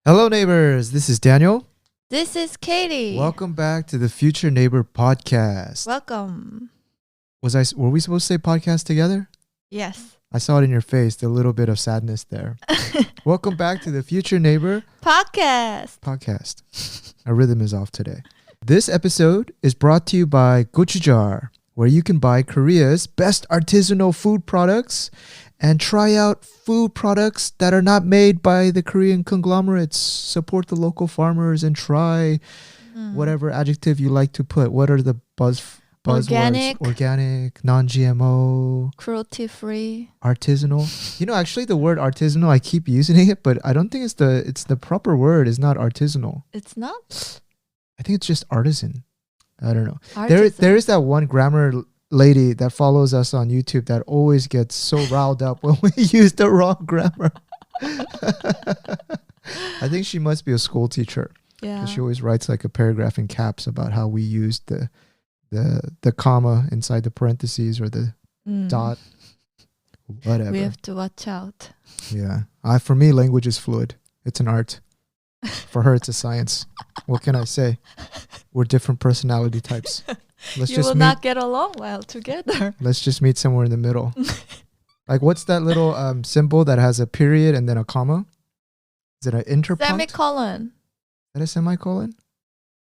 Hello, neighbors. This is Daniel. This is Katie. Welcome back to the Future Neighbor podcast. Welcome. Were we supposed to say podcast together? Yes. I saw it in your face, the little bit of sadness there. Welcome back to the Future Neighbor podcast. Our rhythm is off today. This episode is brought to you by Gochujar, where you can buy Korea's best artisanal food products and try out food products that are not made by the Korean conglomerates. Support the local farmers and try whatever adjective you like to put. What are the buzzwords? Organic, non-GMO, cruelty-free, artisanal. You know, actually the word artisanal, I keep using it, but I don't think it's the proper word. It's not artisanal. It's not? I think it's just artisan. I don't know. Artisan. There is that one grammar lady that follows us on YouTube that always gets so riled up when we use the wrong grammar. I think she must be a school teacher. Yeah. She always writes like a paragraph in caps about how we used the comma inside the parentheses or the dot. Whatever. We have to watch out. Yeah. For me, language is fluid. It's an art. For her, it's a science. What can I say? We're different personality types. You will not get along well together. Let's just meet somewhere in the middle. Like, what's that little symbol that has a period and then a comma? Is it an interpunct? Semicolon. Is that a semicolon?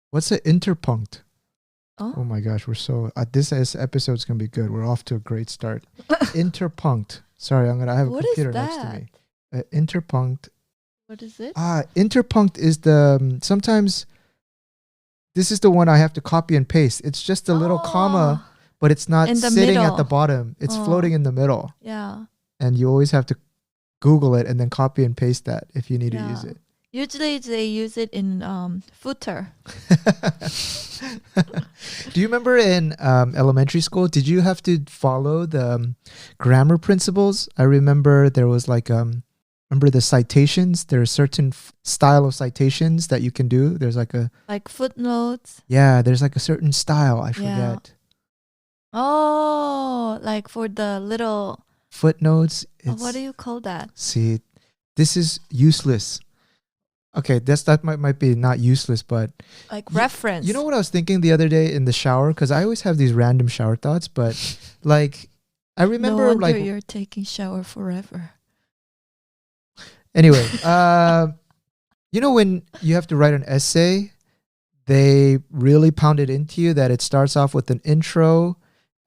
What's an interpunct? Oh my gosh, we're so... this episode's going to be good. We're off to a great start. Interpunct. Sorry, I have a computer next to me. Interpunct. What is it? Interpunct is the... sometimes... This is the one I have to copy and paste. It's just a little comma, but it's not sitting at the bottom. It's floating in the middle. Yeah. And you always have to Google it and then copy and paste that if you need to use it. Usually they use it in footer. Do you remember in elementary school, did you have to follow the grammar principles? I remember there was like... remember the citations? There are certain style of citations that you can do. There's like footnotes. Yeah, there's like a certain style. I forget. Oh, like for the little footnotes. What do you call that? See, this is useless. Okay, that might be not useless, but like reference. You know what I was thinking the other day in the shower? Because I always have these random shower thoughts, but like I remember no wonder you're taking shower forever. Anyway, you know when you have to write an essay, they really pound it into you that it starts off with an intro,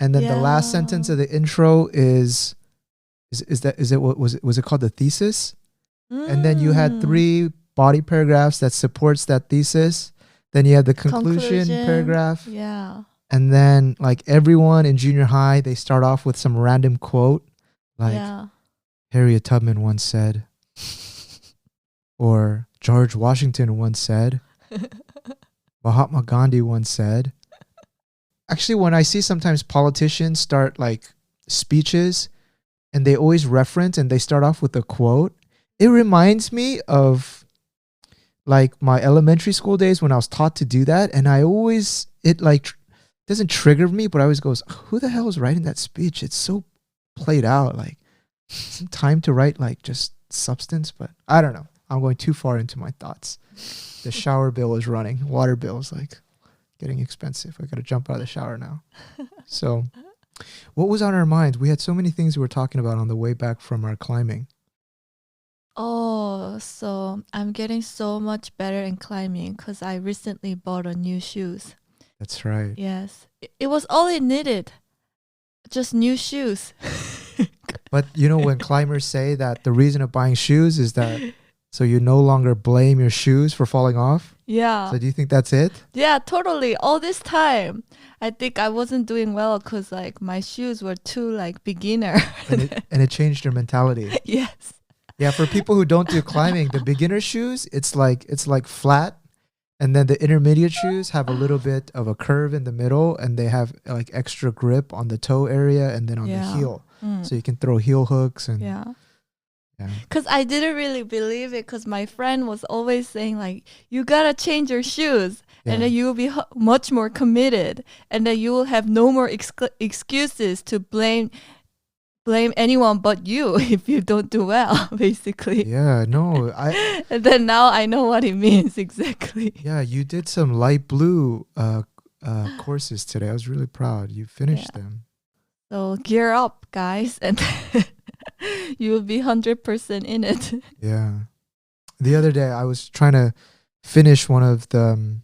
and then the last sentence of the intro is what was it called, the thesis? And then you had 3 body paragraphs that supports that thesis. Then you had the conclusion paragraph. Yeah. And then like everyone in junior high, they start off with some random quote like Harriet Tubman once said. Or George Washington once said. Mahatma Gandhi once said. Actually, when I see sometimes politicians start like speeches and they always reference and they start off with a quote, it reminds me of like my elementary school days when I was taught to do that. And it like doesn't trigger me, but I always goes, who the hell is writing that speech? It's so played out. Like some time to write like just substance, but I don't know. I'm going too far into my thoughts. The shower bill is running. Water bill is like getting expensive. I got to jump out of the shower now. So what was on our minds? We had so many things we were talking about on the way back from our climbing. Oh, so I'm getting so much better in climbing because I recently bought new shoes. That's right. Yes. It was all it needed. Just new shoes. But you know when climbers say that the reason of buying shoes is that so you no longer blame your shoes for falling off? Yeah. So do you think that's it? Yeah, totally. All this time, I think I wasn't doing well because like my shoes were too like beginner. And it changed your mentality. Yes. Yeah, for people who don't do climbing, the beginner shoes, it's like flat. And then the intermediate shoes have a little bit of a curve in the middle and they have like extra grip on the toe area and then on the heel. So you can throw heel hooks and because I didn't really believe it because my friend was always saying like you gotta change your shoes and then you will be much more committed and then you will have no more excuses to blame blame anyone but you if you don't do well, basically. Yeah, no, And then now I know what it means exactly. yeah, you did some light blue courses today. I was really proud. You finished them. So gear up, guys, and you will be 100% in it. Yeah. The other day I was trying to finish one of the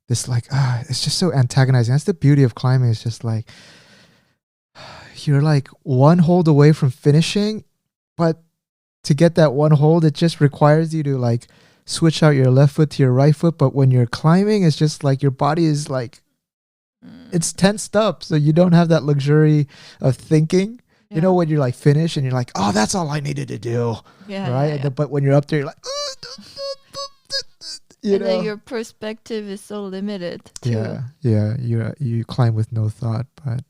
it's just so antagonizing. That's the beauty of climbing. It's just like you're like one hold away from finishing, but to get that one hold, it just requires you to like switch out your left foot to your right foot. But when you're climbing, it's just like your body is like, it's tensed up. So you don't have that luxury of thinking. You know, when you're like finished and you're like, oh, that's all I needed to do. Yeah. Right. Yeah, yeah. But when you're up there, you're like, then your perspective is so limited too. Yeah. You climb with no thought. But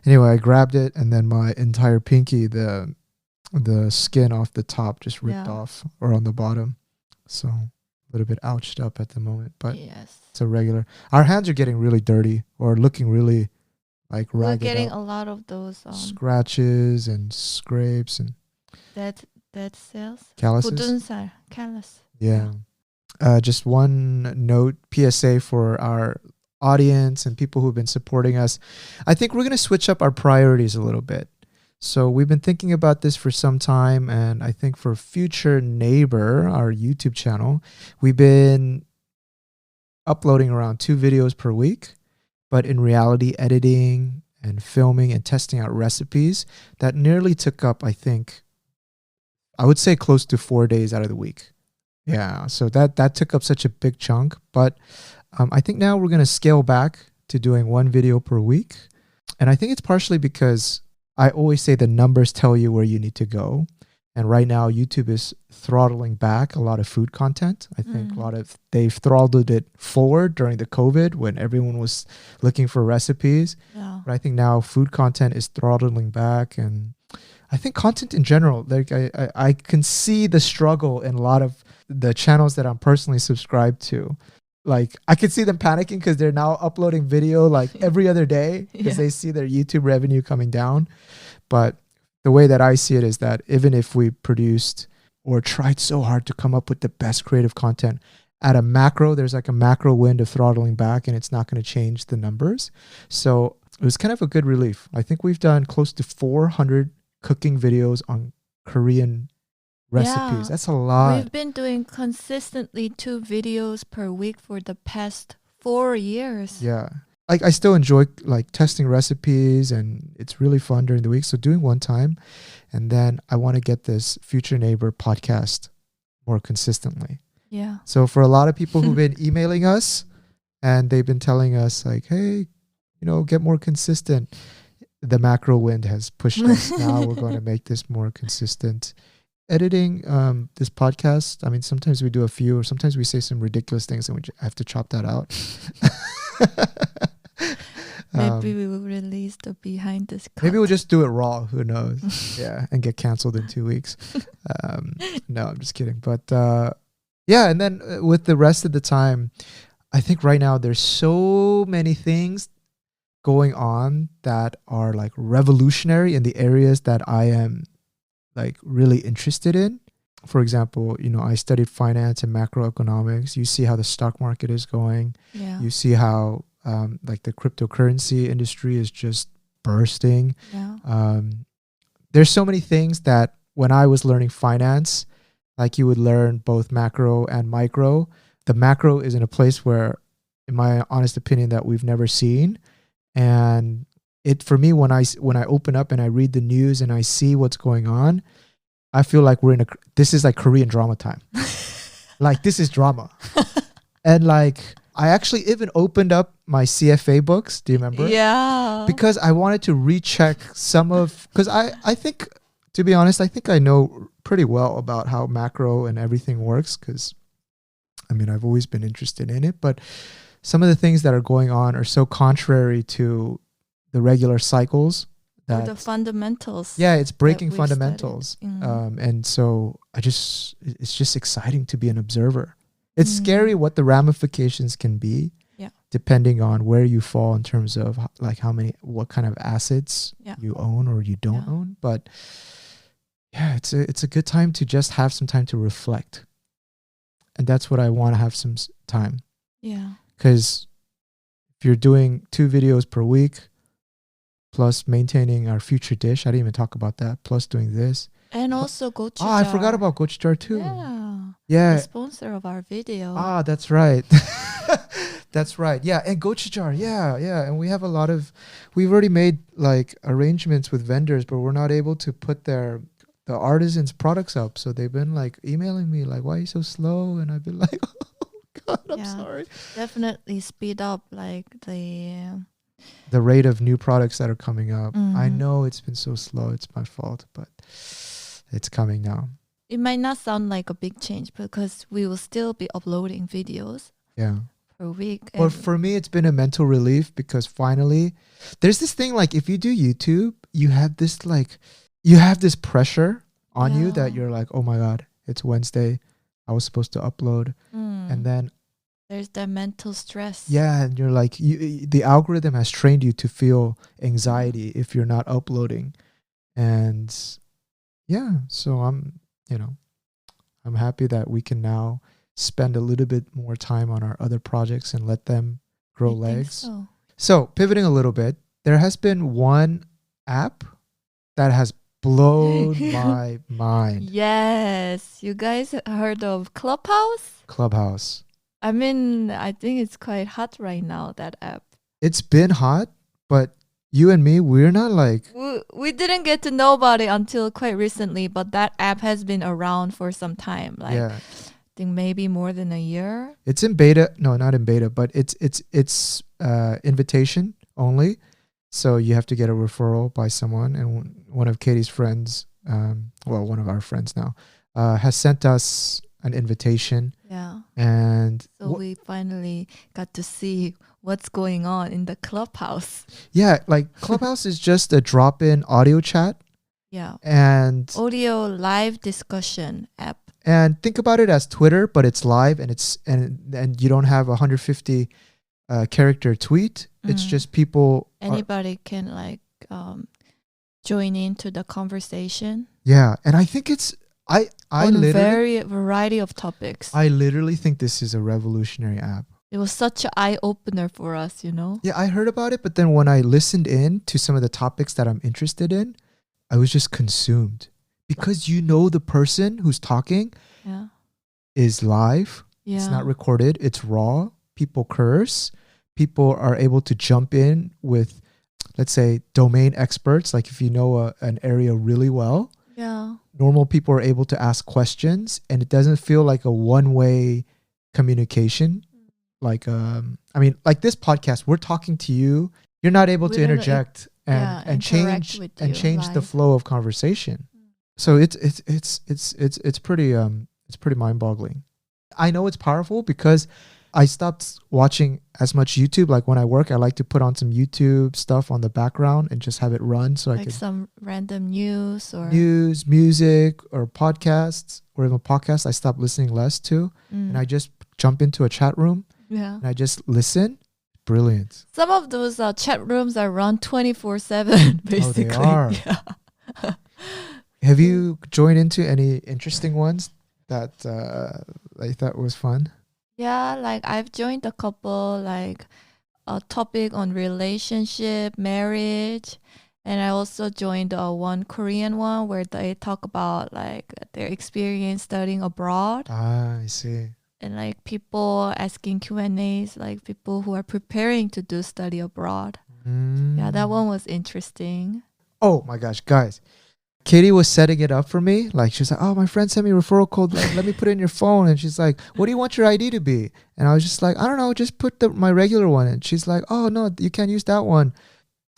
anyway, I grabbed it and then my entire pinky, the skin off the top just ripped off, or on the bottom. So a little bit ouched up at the moment, but it's a regular. Our hands are getting really dirty or looking really like ragged. We're getting a lot of those scratches and scrapes and dead cells. Calluses. Callus. Yeah. Just one note, PSA for our audience and people who've been supporting us. I think we're going to switch up our priorities a little bit. So we've been thinking about this for some time, and I think for Future Neighbor, our YouTube channel, we've been uploading around 2 videos per week, but in reality, editing and filming and testing out recipes, that nearly took up, I think, I would say close to 4 days out of the week. Yeah, so that took up such a big chunk, but I think now we're going to scale back to doing 1 video per week. And I think it's partially because I always say the numbers tell you where you need to go. And right now, YouTube is throttling back a lot of food content. I think they've throttled it forward during the COVID when everyone was looking for recipes. Yeah. But I think now food content is throttling back, and I think content in general, like I can see the struggle in a lot of the channels that I'm personally subscribed to. Like I could see them panicking because they're now uploading video like every other day because they see their YouTube revenue coming down. But the way that I see it is that even if we produced or tried so hard to come up with the best creative content, at a macro, there's like a macro wind of throttling back, and it's not going to change the numbers. So it was kind of a good relief. I think we've done close to 400 cooking videos on Korean recipes. That's a lot. We've been doing consistently 2 videos per week for the past 4 years. Yeah. Like I still enjoy like testing recipes, and it's really fun during the week. So doing one time, and then I want to get this Future Neighbor podcast more consistently. Yeah. So for a lot of people who've been emailing us and they've been telling us like, hey, get more consistent. The macro wind has pushed us. Now we're going to make this more consistent. Editing this podcast, I mean, sometimes we do a few, or sometimes we say some ridiculous things and we have to chop that out. Maybe we will release the behind this cut. Maybe we'll just do it raw. Who knows? Yeah, and get canceled in 2 weeks. No, I'm just kidding. But and then with the rest of the time, I think right now there's so many things going on that are like revolutionary in the areas that I am like really interested in. For example, I studied finance and macroeconomics. You see how the stock market is going. Yeah. You see how like the cryptocurrency industry is just bursting. Yeah. There's so many things that when I was learning finance, like you would learn both macro and micro. The macro is in a place where, in my honest opinion, that we've never seen. And it, for me, when I open up and I read the news and I see what's going on, I feel like this is like Korean drama time. Like this is drama. And like, I actually even opened up my CFA books. Do you remember? Yeah. Because I wanted to recheck because I think, to be honest, I think I know pretty well about how macro and everything works, because I mean, I've always been interested in it, but some of the things that are going on are so contrary to the regular cycles. Or the fundamentals. Yeah, it's breaking fundamentals. And so it's just exciting to be an observer. It's scary what the ramifications can be. Yeah. depending on where you fall in terms of like what kind of assets Yeah. you own or you don't Yeah. own. But yeah, it's a good time to just have some time to reflect. And that's what I want to have some time. Yeah. Because if you're doing 2 videos per week, plus maintaining our future dish, I didn't even talk about that, plus doing this. And also Gochujar. Oh, I forgot about Gochujar too. Yeah. Yeah. The sponsor of our video. Ah, that's right. That's right. Yeah, and Gochujar. Yeah, yeah. And we've already made like arrangements with vendors, but we're not able to put the Artisan's products up. So they've been like emailing me like, why are you so slow? And I've been like, oh God, I'm sorry. Definitely speed up like the rate of new products that are coming up. Mm-hmm. I know it's been so slow. It's my fault, but it's coming now. It might not sound like a big change because we will still be uploading videos. Yeah. Per week. Well, for me, it's been a mental relief because finally, there's this thing like if you do YouTube, you have this pressure on you that you're like, oh my God, it's Wednesday. I was supposed to upload. And then there's that mental stress. Yeah. And you're like, the algorithm has trained you to feel anxiety if you're not uploading. And yeah, so I'm happy that we can now spend a little bit more time on our other projects and let them grow legs. So pivoting a little bit, there has been one app that has blown my mind. Yes. You guys heard of Clubhouse? Clubhouse. I mean, I think it's quite hot right now, that app. It's been hot, but you and me, we're not like... We didn't get to know about it until quite recently, but that app has been around for some time. Like, yeah. I think maybe more than a year. It's in beta. No, not in beta, but it's invitation only. So you have to get a referral by someone. And one of Katie's friends, one of our friends now, has sent us an invitation. Yeah. And so we finally got to see what's going on in the Clubhouse. Yeah, like Clubhouse is just a drop-in audio chat. Yeah. And audio live discussion app. And think about it as Twitter, but it's live and you don't have 150 character tweet. It's just people. Anybody can like join into the conversation. Yeah, and I think it's I on literally a variety of topics. I literally think this is a revolutionary app. It was such an eye opener for us, you know. Yeah, I heard about it, but then when I listened in to some of the topics that I'm interested in, I was just consumed. Because the person who's talking is live. Yeah. It's not recorded. It's raw. People curse. People are able to jump in with, let's say, domain experts. Like if you know an area really well, normal people are able to ask questions, and it doesn't feel like a one-way communication. Like, like this podcast, we're talking to you. You're not able to interject and change the flow of conversation. So it's pretty mind-boggling. I know it's powerful because I stopped watching as much YouTube. Like when I work, I like to put on some YouTube stuff on the background and just have it run. So I could some random news, music, or podcasts, or even podcasts I stopped listening less to. And I just jump into a chat room and I just listen. Brilliant. Some of those chat rooms are run 24/7 basically. Oh, they are. Yeah. Have you joined into any interesting ones that I thought was fun? Yeah, like I've joined a couple, like a topic on relationship, marriage, and I also joined one Korean one where they talk about like their experience studying abroad. Ah, I see. And like people asking Q&As, like people who are preparing to do study abroad. Yeah, that one was interesting. Oh my gosh, guys. Katie was setting it up for me. Like she was like, oh, my friend sent me a referral code. Like, let me put it in your phone. And she's like, what do you want your ID to be? And I was just like, I don't know, just put my regular one. And she's like, oh no, you can't use that one.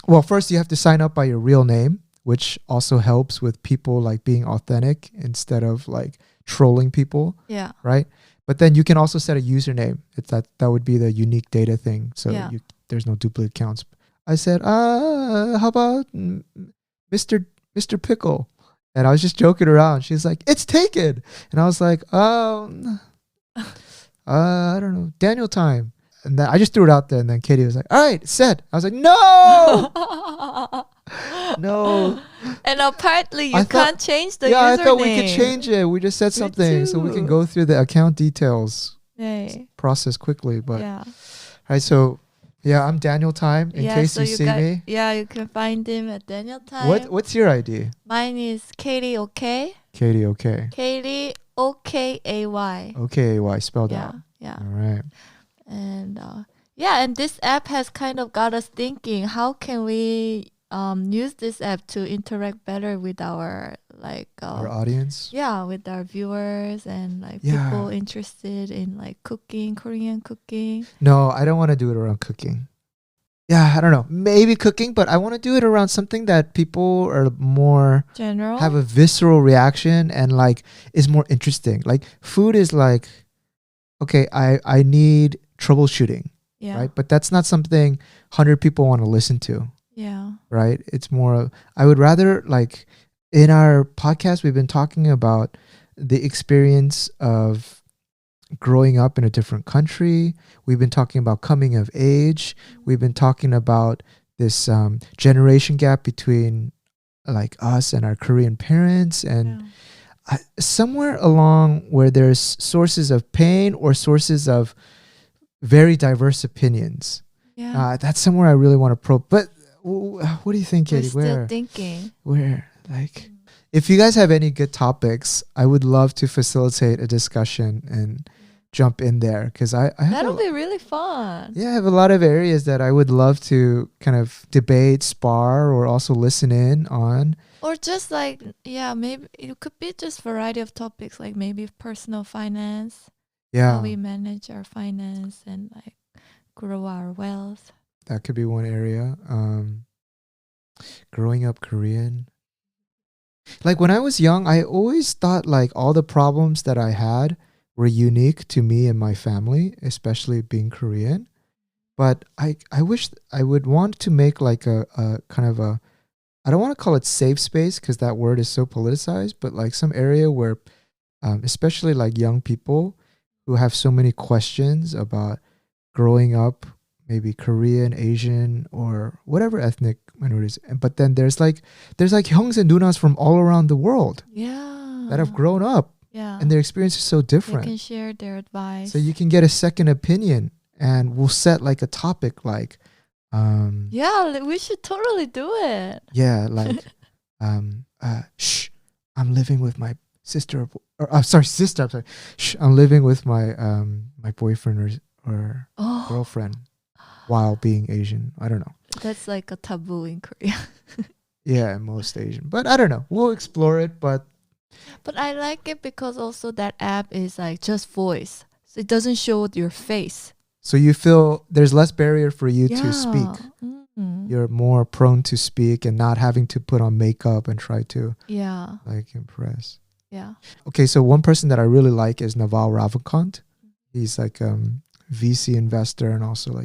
Well, first you have to sign up by your real name, which also helps with people like being authentic instead of like trolling people. Yeah. Right. But then you can also set a username. It's that would be the unique data thing. So there's no duplicate accounts. I said, how about Mr. Pickle? And I was just joking around. She's like, it's taken. And I was like, I don't know, Daniel time. And then I just threw it out there, and then Katie was like, "All right, set." I was like, "No, no." And apparently you I thought- can't change the Yeah, username. I thought we could change it. We just said Me something so we can too. go through the account details Hey. process quickly. But Yeah. all right, so yeah, I'm Daniel Time. In case so you see me, Yeah, you can find him at Daniel Time. what's your ID? Mine is Katie OK. Katie, okay. Katie OKAY. Okay, why spelled Yeah, out? yeah. All right. And and this app has kind of got us thinking, how can we use this app to interact better with our Our audience. with our viewers and Yeah. people interested in cooking, Korean cooking. No, I don't want to do it around cooking. Yeah, I don't know. Maybe cooking, but I want to do it around something that people are more General. have a visceral reaction and is more interesting. Like food is like, okay, I need troubleshooting, Yeah. right? But that's not something 100 people want to listen to, Yeah. right? It's more, I would rather in our podcast, we've been talking about the experience of growing up in a different country. We've been talking about coming of age. We've been talking about this generation gap between us and our Korean parents, and somewhere along where there's sources of pain or sources of very diverse opinions. Yeah. That's somewhere I really want to probe. But what do you think, We're Katie? still thinking. Where if you guys have any good topics, I would love to facilitate a discussion and jump in there, because I have That'll be really fun. I have a lot of areas that I would love to kind of debate, spar, or also listen in on. Or just maybe it could be just variety of topics, like maybe personal finance, how we manage our finance and grow our wealth. That could be one area. Growing up Korean. When I was young, I always thought all the problems that I had were unique to me and my family, especially being Korean. But I wish I would want to make a kind of a, I don't want to call it safe space because that word is so politicized, but some area where especially young people who have so many questions about growing up, maybe Korean, Asian, or whatever ethnic minorities. But then there's hyungs and nunas from all around the world that have grown up. Yeah. And their experience is so different. They can share their advice. So you can get a second opinion, and we'll set a topic yeah, we should totally do it. Yeah, shh, I'm living with my sister, or I'm sorry, sister. I'm sorry. Shh, I'm living with my my boyfriend or girlfriend while being Asian. I don't know. That's a taboo in Korea. Yeah, most Asian. But I don't know. We'll explore it, but I like it because also that app is just voice. So it doesn't show your face. So you feel there's less barrier for you to speak. Mm-hmm. You're more prone to speak and not having to put on makeup and try to impress. Yeah. Okay, so one person that I really like is Naval Ravikant. He's VC investor, and also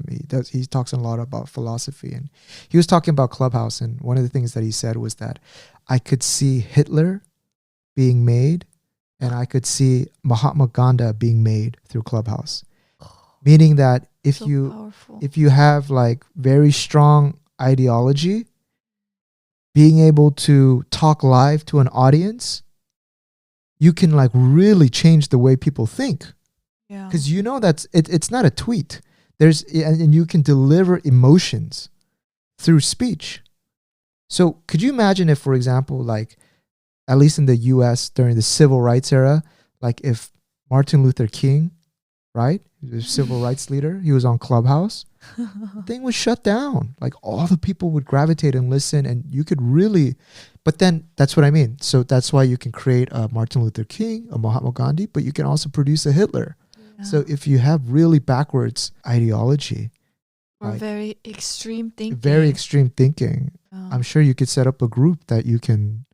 he talks a lot about philosophy, and he was talking about Clubhouse, and one of the things that he said was that I could see Hitler being made, and I could see Mahatma Gandhi being made through Clubhouse. Meaning that if you have very strong ideology, being able to talk live to an audience, you can really change the way people think. Yeah. Because that's it's not a tweet. And you can deliver emotions through speech. So could you imagine if, for example, at least in the US during the civil rights era, if Martin Luther King, right? He was a civil rights leader. He was on Clubhouse. The thing was shut down. All the people would gravitate and listen, and you could really, but then that's what I mean. So that's why you can create a Martin Luther King, a Mahatma Gandhi, but you can also produce a Hitler. Yeah. So if you have really backwards ideology, or very extreme thinking, I'm sure you could set up a group that you can.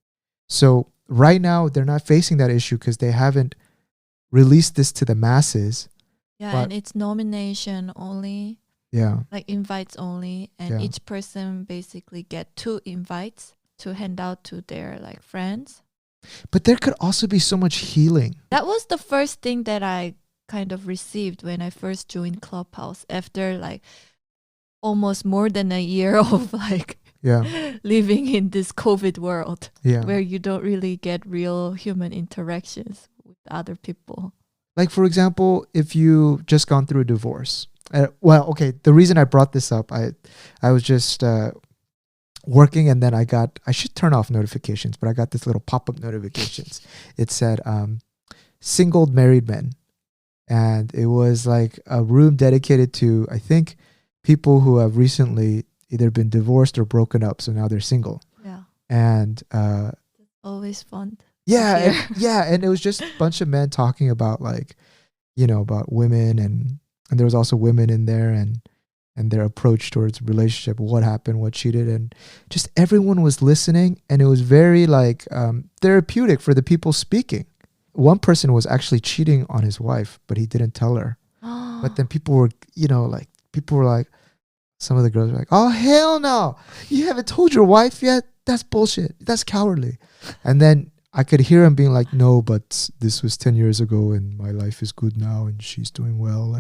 So right now they're not facing that issue because they haven't released this to the masses. Yeah, and it's nomination only. Yeah. Invites only. And each person basically get 2 invites to hand out to their friends. But there could also be so much healing. That was the first thing that I kind of received when I first joined Clubhouse after like almost more than a year of like living in this COVID world where you don't really get real human interactions with other people. Like, for example, if you just gone through a divorce. The reason I brought this up, I was just working, and then I should turn off notifications, but I got this little pop-up notifications. It said single married men. And it was like a room dedicated to, I think, people who have recently either been divorced or broken up. So now they're single. Yeah. And always fun. And it was just a bunch of men talking about like, about women, and there was also women in there, and their approach towards relationship, what happened, what cheated, and just everyone was listening, and it was very like therapeutic for the people speaking. One person was actually cheating on his wife, but he didn't tell her. But then people were, some of the girls were like, "Oh, hell no, you haven't told your wife yet? That's bullshit. That's cowardly." And then I could hear him being like, "No, but this was 10 years ago, and my life is good now, and she's doing well."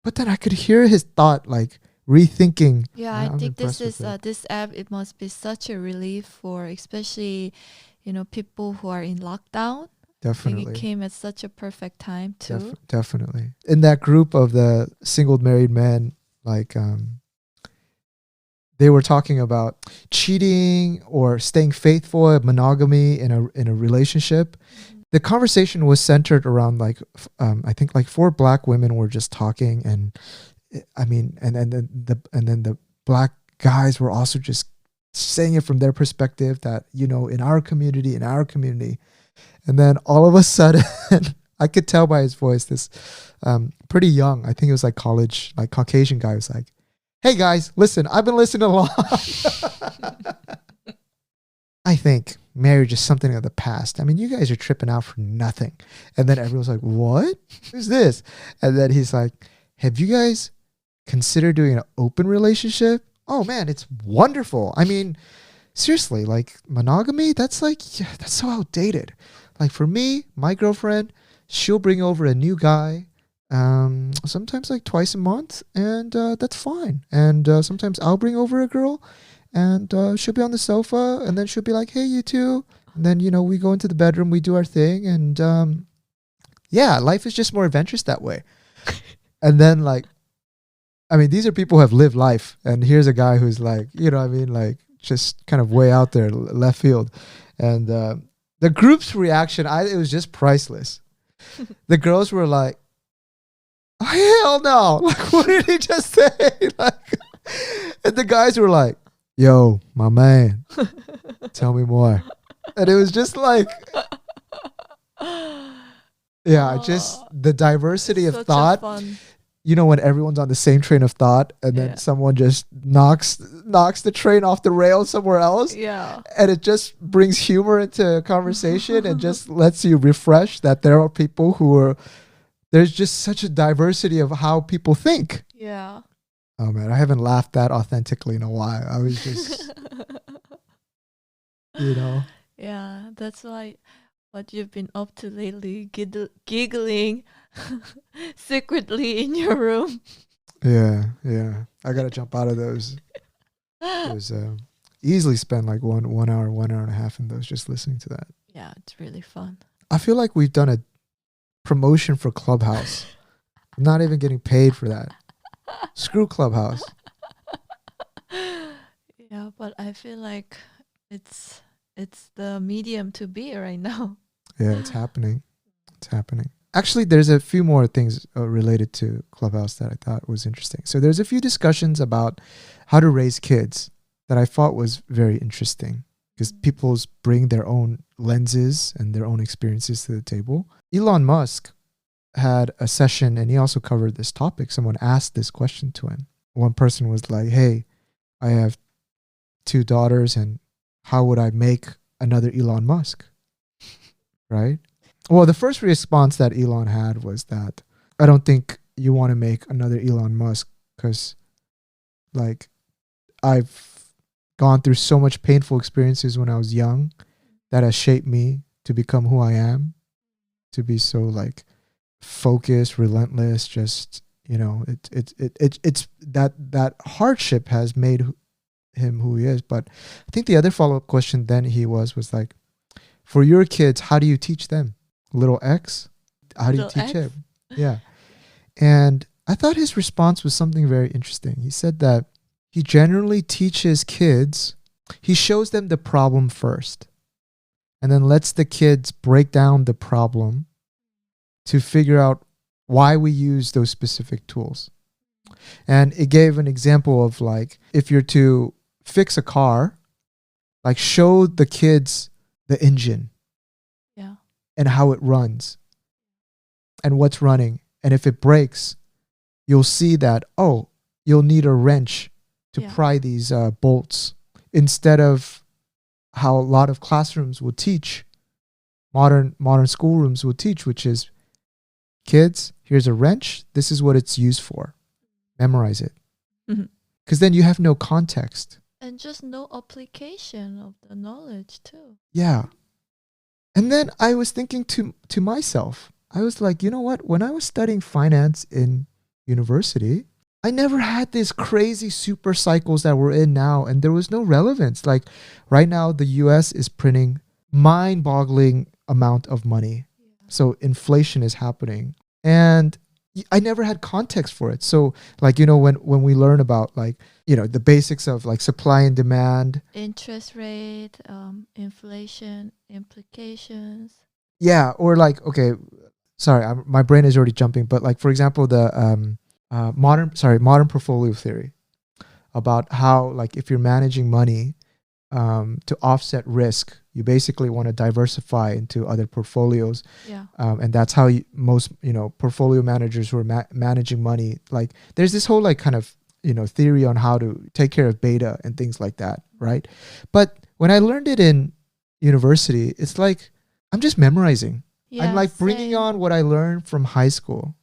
But then I could hear his thought, like rethinking. Yeah, I think this app, it must be such a relief for especially, people who are in lockdown. Definitely. I think it came at such a perfect time too. Definitely. In that group of the single married men, like they were talking about cheating or staying faithful, monogamy in a relationship. Mm-hmm. The conversation was centered around like I think like 4 black women were just talking, and then the black guys were also just saying it from their perspective that in our community, and then all of a sudden I could tell by his voice, this pretty young, I think it was like college, like Caucasian guy, was like, "Hey guys, listen, I've been listening along." I think marriage is something of the past. I mean, you guys are tripping out for nothing. And then everyone's like, "What? Who's this?" And then he's like, "Have you guys considered doing an open relationship? Oh man, it's wonderful. I mean, seriously, like monogamy, that's so outdated. Like for me, my girlfriend, she'll bring over a new guy, sometimes like twice a month, and that's fine. And sometimes I'll bring over a girl, and she'll be on the sofa, and then she'll be like, 'Hey, you two.' And then, we go into the bedroom, we do our thing, and life is just more adventurous that way." And then these are people who have lived life, and here's a guy who's like, like just kind of way out there, left field. And the group's reaction, it was just priceless. The girls were like, "Oh, hell no. Like, what did he just say?" And the guys were like, "Yo, my man, tell me more." And it was just like, the diversity of thought. When everyone's on the same train of thought, and then someone just knocks the train off the rail somewhere else. Yeah. And it just brings humor into conversation and just lets you refresh that there are people there's just such a diversity of how people think. Yeah. Oh man, I haven't laughed that authentically in a while. I was just, Yeah, that's why what you've been up to lately, giggling secretly in your room. Yeah. I gotta jump out of those. Easily spend like one hour and a half in those, just listening to that. Yeah, it's really fun. I feel like we've done a promotion for Clubhouse. I'm not even getting paid for that. Screw Clubhouse. Yeah, but I feel like it's the medium to be right now. Yeah, it's happening. Actually, there's a few more things related to Clubhouse that I thought was interesting. So there's a few discussions about how to raise kids that I thought was very interesting, because people bring their own lenses and their own experiences to the table. Elon Musk had a session, and he also covered this topic. Someone asked this question to him. One person was like, "Hey, I have 2 daughters, and how would I make another Elon Musk?" Right? Well, the first response that Elon had was that, "I don't think you want to make another Elon Musk, because like I've gone through so much painful experiences when I was young that has shaped me to become who I am. to be so like focused, relentless, just, you know, it's that hardship has made him who he is. But I think the other follow-up question then he was like, for your kids, how do you teach them? Little X, how do you Little teach X? him? Yeah. And I thought his response was something very interesting. He said that he generally teaches kids, he shows them the problem first and then lets the kids break down the problem to figure out why we use those specific tools. And it gave an example of like, if you're to fix a car, like show the kids the engine Yeah. and how it runs and what's running. And if it breaks, you'll see that, oh, you'll need a wrench to pry these bolts, instead of how a lot of classrooms will teach, modern schoolrooms will teach, which is, kids, here's a wrench. This is what it's used for. Memorize it. Because then you have no context. And just no application of the knowledge too. Yeah. And then I was thinking to myself, I was like, you know what? When I was studying finance in university, I never had these crazy super cycles that we're in now, and there was no relevance. Like right now, the US is printing mind-boggling amount of money. So inflation is happening. And I never had context for it. So like, you know, when we learn about like, you know, the basics of like supply and demand. Interest rate, inflation implications. Yeah. Or like, okay, sorry, my brain is already jumping. But like, for example, the modern portfolio theory about how like if you're managing money to offset risk, you basically want to diversify into other portfolios. Yeah. And that's how most, you know, portfolio managers who are managing money, like there's this whole like kind of, you know, theory on how to take care of beta and things like that, right? But when I learned it in university, it's like I'm just memorizing. Yeah, I'm like bringing on what I learned from high school,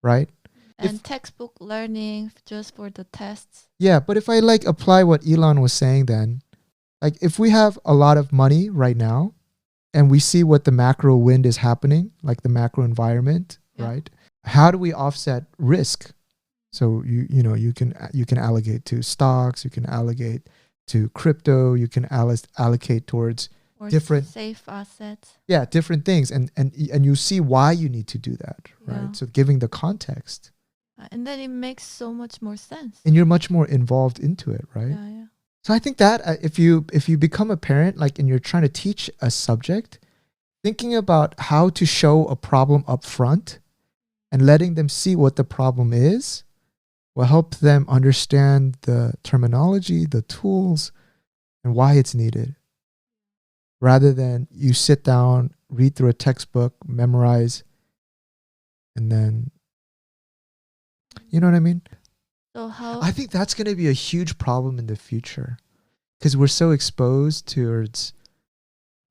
right? And textbook learning just for the tests. Yeah, but if I like apply what Elon was saying then, like if we have a lot of money right now and we see what the macro wind is happening, like the macro environment, right? How do we offset risk? So you can allocate to stocks, you can allocate to crypto, you can allocate towards or different safe assets. Yeah, different things, and you see why you need to do that, right? Yeah. So giving the context. And then it makes so much more sense. And you're much more involved into it, right? Yeah, yeah. So I think that if you become a parent, like, and you're trying to teach a subject, thinking about how to show a problem up front and letting them see what the problem is will help them understand the terminology, the tools, and why it's needed. Rather than you sit down, read through a textbook, memorize, and then, you know what I mean? So how I think that's going to be a huge problem in the future because we're so exposed towards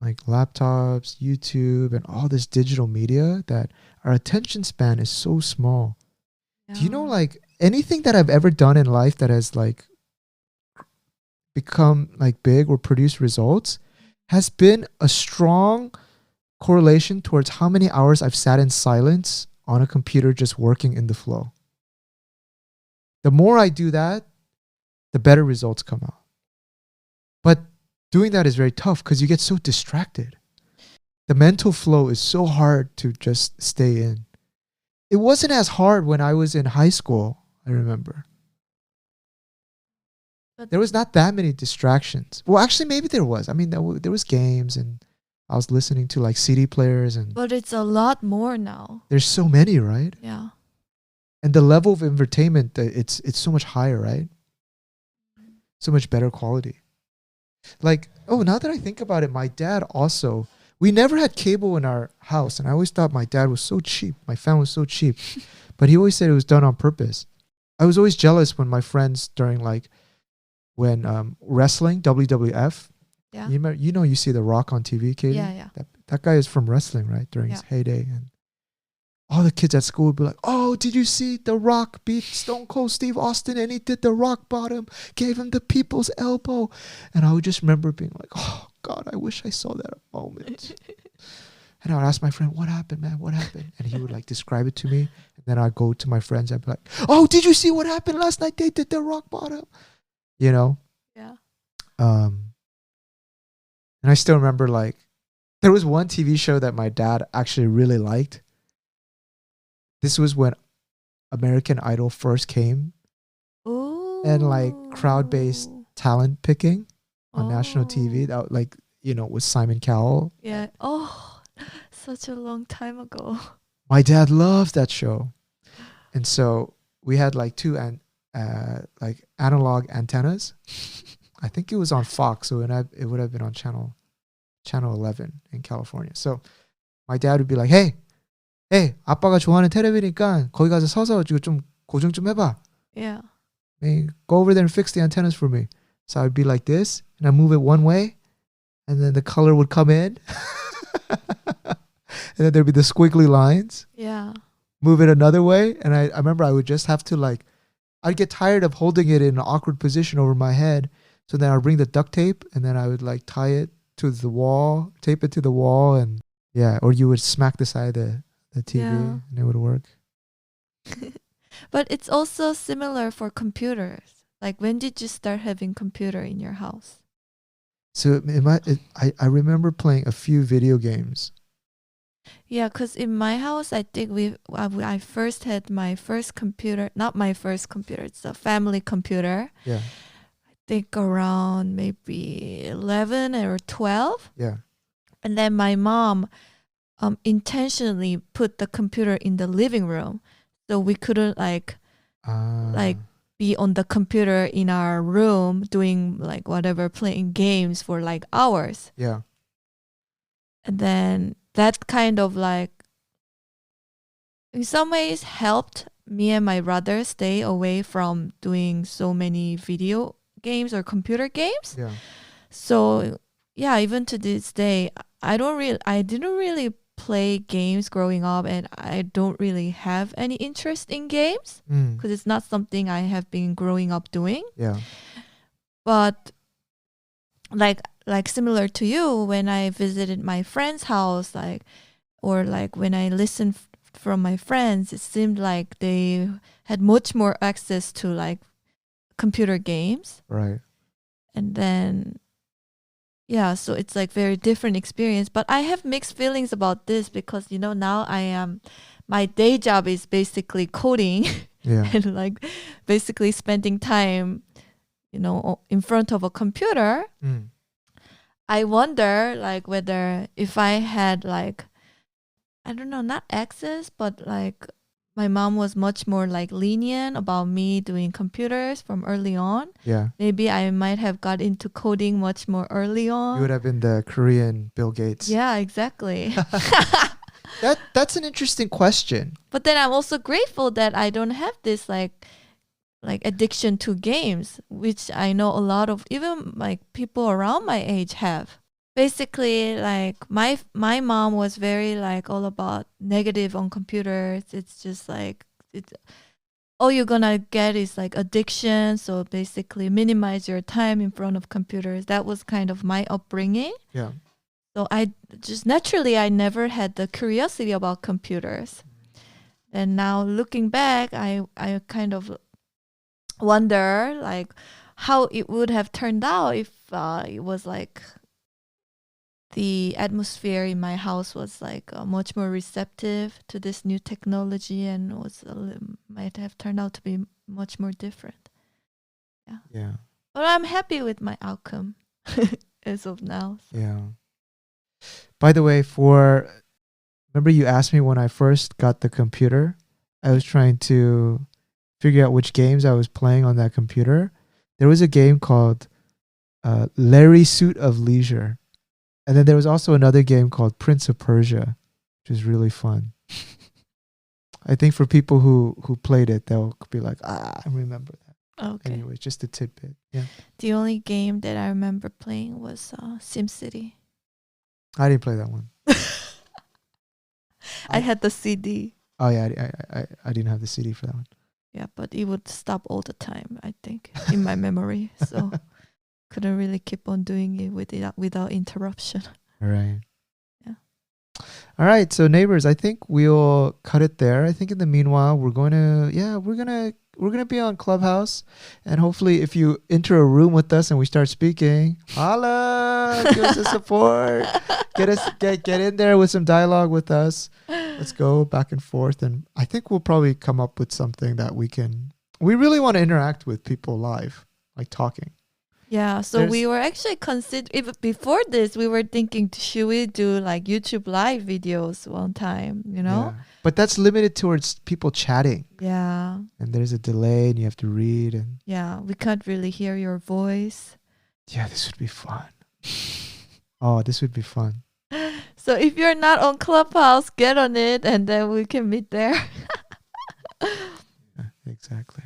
like laptops, YouTube, and all this digital media that our attention span is so small. Do you know, like, anything that I've ever done in life that has like become like big or produced results has been a strong correlation towards how many hours I've sat in silence on a computer just working in the flow. The more I do that, the better results come out. But doing that is very tough because you get so distracted. The mental flow is so hard to just stay in. It wasn't as hard when I was in high school, I remember. But there was not that many distractions. Well, actually, maybe there was. I mean, there was games, and I was listening to like CD players, and But it's a lot more now. there's so many, right? Yeah. And the level of entertainment, it's so much higher, right? So much better quality. Like, oh, now that I think about it, my dad also, we never had cable in our house, and I always thought my dad was so cheap. My family was so cheap, but he always said it was done on purpose. I was always jealous when my friends during like when wrestling, WWF. Yeah. You remember, you see The Rock on TV, Katie? Yeah. That guy is from wrestling, right? During his heyday. And all the kids at school would be like, oh, did you see The Rock beat Stone Cold Steve Austin and he did the rock bottom, gave him the people's elbow. And I would just remember being like, oh, God, I wish I saw that moment. And I would ask my friend, what happened, man? What happened? And he would like describe it to me. And then I'd go to my friends. I'd be like, oh, did you see what happened last night? They did the rock bottom. You know? Yeah. And I still remember like, there was one TV show that my dad actually really liked. This was when American Idol first came. Ooh. And like crowd-based talent picking on national TV. Oh. That like, you know, with Simon Cowell. Yeah. Oh, such a long time ago. My dad loved that show. And so we had like two like analog antennas. I think it was on Fox, so it would have been on channel 11 in California. So my dad would be like, hey, 아빠가 좋아하는 테레비니까 거기 가서 서서 좀 고정 좀 해봐. Yeah. Hey, go over there and fix the antennas for me. So I'd be like this, and I move it one way, and then the color would come in. And then there'd be the squiggly lines. Yeah. Move it another way, and I remember I would just have to like, I'd get tired of holding it in an awkward position over my head. So then I'd bring the duct tape, and then I would like tie it to the wall, tape it to the wall, and yeah, or you would smack the side of the TV, Yeah. and it would work. But it's also similar for computers. Like, when did you start having computer in your house? So I remember playing a few video games. Yeah, because in my house, I think I first had my first computer, not my first computer, it's a family computer. Yeah. I think around maybe 11 or 12. Yeah. And then my mom intentionally put the computer in the living room. So we couldn't like be on the computer in our room doing like whatever, playing games for like hours. Yeah. And then that kind of like in some ways helped me and my brother stay away from doing so many video games or computer games. Yeah. So yeah, even to this day, I didn't really play games growing up, and I don't really have any interest in games because it's not something I have been growing up doing. Yeah. But like similar to you, when I visited my friend's house, or when I listened from my friends, it seemed like they had much more access to like computer games. Right. And then yeah, so it's like very different experience. But I have mixed feelings about this because, you know, now my day job is basically coding. Yeah. And like basically spending time, you know, in front of a computer. I wonder like whether if I had like, I don't know, not access, but like my mom was much more like lenient about me doing computers from early on. Yeah. Maybe I might have got into coding much more early on. You would have been the Korean Bill Gates. Yeah, exactly. That's an interesting question. But then I'm also grateful that I don't have this like addiction to games, which I know a lot of even like people around my age have. Basically, like my mom was very like all about negative on computers. It's just like all you're gonna get is like addiction. So basically, minimize your time in front of computers. That was kind of my upbringing. Yeah. So I just naturally I never had the curiosity about computers. And now looking back, I kind of wonder like how it would have turned out if it was like the atmosphere in my house was like much more receptive to this new technology and might have turned out to be much more different. Yeah. Yeah. But I'm happy with my outcome as of now. So. Yeah. By the way, remember you asked me when I first got the computer, I was trying to figure out which games I was playing on that computer. There was a game called Larry Suit of Leisure. And then there was also another game called Prince of Persia, which was really fun. I think for people who played it, they'll be like, I remember that. Okay. Anyway, just a tidbit. Yeah. The only game that I remember playing was SimCity. I didn't play that one. I had the CD. Oh yeah, I didn't have the CD for that one. Yeah, but it would stop all the time, I think, in my memory. So couldn't really keep on doing it without interruption. All right. Yeah. All right, so neighbors, I think we'll cut it there. I think in the meanwhile, we're gonna be on Clubhouse, and hopefully, if you enter a room with us and we start speaking, holla, give us the support, get in there with some dialogue with us. Let's go back and forth, and I think we'll probably come up with something that we can. We really want to interact with people live, like talking. Yeah, so we were actually even before this, we were thinking, should we do like YouTube live videos one time, you know? Yeah. But that's limited towards people chatting. Yeah. And there's a delay and you have to read. And yeah, we can't really hear your voice. Yeah, this would be fun. Oh, this would be fun. So if you're not on Clubhouse, get on it and then we can meet there. Yeah, exactly.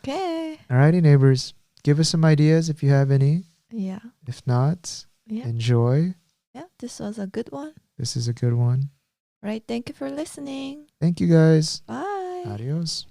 Okay. Alrighty, neighbors. Give us some ideas if you have any. Yeah. If not, Yeah. enjoy. Yeah, this was a good one. This is a good one. Right. Thank you for listening. Thank you guys. Bye. Adios.